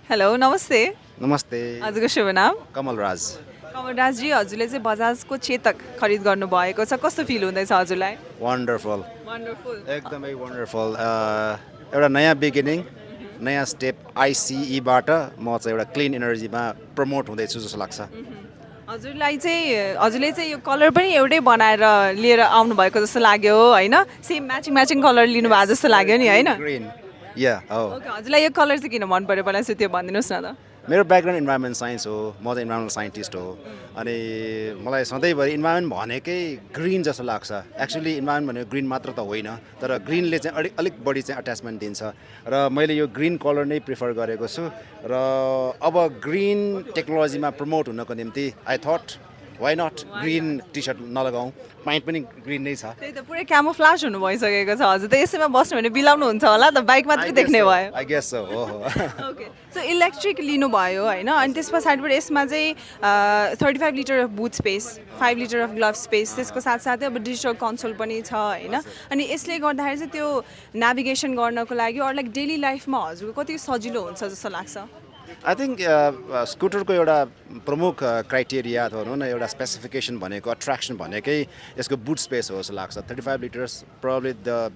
hello नमस्ते नमस्ते हजुरको शुभ नाम कमल राज कमलराजजी हजुरले चाहिँ बजाजको चेतक खरिद गर्नुभएको छ कस्तो फिल हुँदैछ हजुरलाई वन्डरफुल वन्डरफुल एकदमै वन्डरफुल एउटा नयाँ बिगिनिङ नयाँ स्टेप आइसिईबाट म चाहिँ एउटा क्लिन एनर्जीमा प्रमोट हुँदैछु जस्तो लाग्छ हजुरले चाहिँ यो कलर पनि एउटै बनाएर लिएर आउनुभएको जस्तो लाग्यो होइन सेम म्याचिङ म्याचिङ कलर लिनुभएको जस्तो लाग्यो नि होइन ग्रिन या हो ओके हजुरलाई यो कलर चाहिँ किन मन पऱ्यो पहिला चाहिँ त्यो भनिदिनुहोस् न त मेरो ब्याकग्राउन्ड इन्भाइरोमेन्ट साइन्स हो म चाहिँ इन्भाइरोमेन्टल साइन्टिस्ट हो अनि मलाई सधैँभरि इन्भाइरोमेन्ट भनेकै ग्रिन जस्तो लाग्छ एक्चुली इन्भाइरोमेन्ट भनेको ग्रिन मात्र त होइन तर ग्रिनले चाहिँ अलिक बढी चाहिँ अट्याचमेन्ट दिन्छ र मैले यो ग्रिन कलर नै प्रिफर गरेको छु र अब ग्रिन टेक्नोलोजीमा प्रमोट हुनको निम्ति I thought why not green tea shirt नलगाउँ पाइन्ट पनि ग्रिन नै छ त्यही त पुरै क्यामोफ्लाज हुनु भइसकेको छ हजुर त यसैमा बस्नु भने बिलाउनु हुन्छ होला त बाइक मात्रै देख्ने भयो आई गेस सो हो ओके सो इलेक्ट्रिक लिनुभयो होइन अनि त्यस पछाडिबाट यसमा चाहिँ 35 litre of boot space 5 litre of glove space त्यसको साथसाथै अब डिजिटल कन्सोल पनि छ होइन अनि यसले गर्दाखेरि चाहिँ त्यो नेभिगेसन गर्नको लागि अरू लाइक डेली लाइफमा हजुरको कति सजिलो हुन्छ जस्तो लाग्छ आई थिङ्क स्कुटरको एउटा प्रमुख क्राइटेरिया अथवा भनौँ न एउटा स्पेसिफिकेसन भनेको अट्र्याक्सन भनेकै यसको बुट स्पेस हो जस्तो लाग्छ 35 litres probably the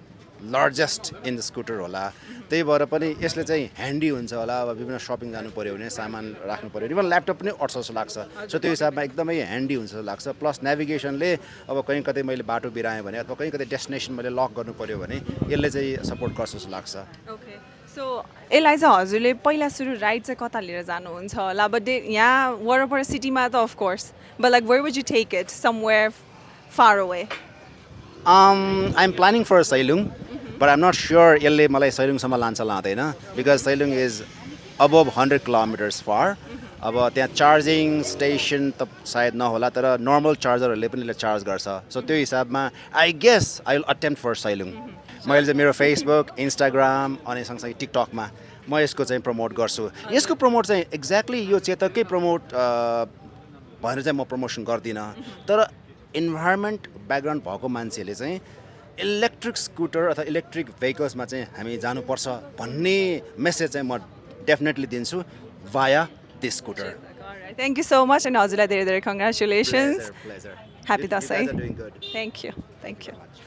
largest in the scooter होला त्यही भएर पनि यसले चाहिँ ह्यान्डी हुन्छ होला अब विभिन्न सपिङ जानु पऱ्यो भने सामान राख्नु पऱ्यो इभन ल्यापटप पनि अट्छ जस्तो लाग्छ सो त्यो हिसाबमा एकदमै ह्यान्डी हुन्छ जस्तो लाग्छ प्लस नेभिगेसनले अब कहीँ कतै मैले बाटो बिराएँ भने अथवा कहीँ कतै डेस्टिनेसन मैले लक गर्नु पऱ्यो भने यसले चाहिँ सपोर्ट गर्छ जस्तो लाग्छ ओके सो यसलाई चाहिँ हजुरले पहिला सुरु राइड चाहिँ कता लिएर जानुहुन्छ होला बट यहाँ वरपर सिटीमा त of course but like where would you take it somewhere far away I'm planning for Sailung but I'm not sure यसले मलाई सैलुङसम्म लान्छ लाँदैन because Sailung is above 100 kilometers far अब त्यहाँ चार्जिङ स्टेसन त सायद नहोला तर नर्मल चार्जरहरूले पनि यसले चार्ज गर्छ सो त्यो हिसाबमा I guess I will attempt for Sailung मैले चाहिँ मेरो फेसबुक इन्स्टाग्राम अनि सँगसँगै टिकटकमा म यसको चाहिँ प्रमोट गर्छु यसको प्रमोट चाहिँ एक्ज्याक्टली यो चेतकै प्रमोट भनेर चाहिँ म प्रमोसन गर्दिनँ तर इन्भाइरोमेन्ट ब्याकग्राउन्ड भएको मान्छेले चाहिँ इलेक्ट्रिक स्कुटर अथवा इलेक्ट्रिक भेहिकल्समा चाहिँ हामी जानुपर्छ भन्ने मेसेज चाहिँ म डेफिनेटली दिन्छु वाया this scooter thank you so much अनि हजुरलाई धेरै धेरै congratulations pleasure happy Dashain doing good thank you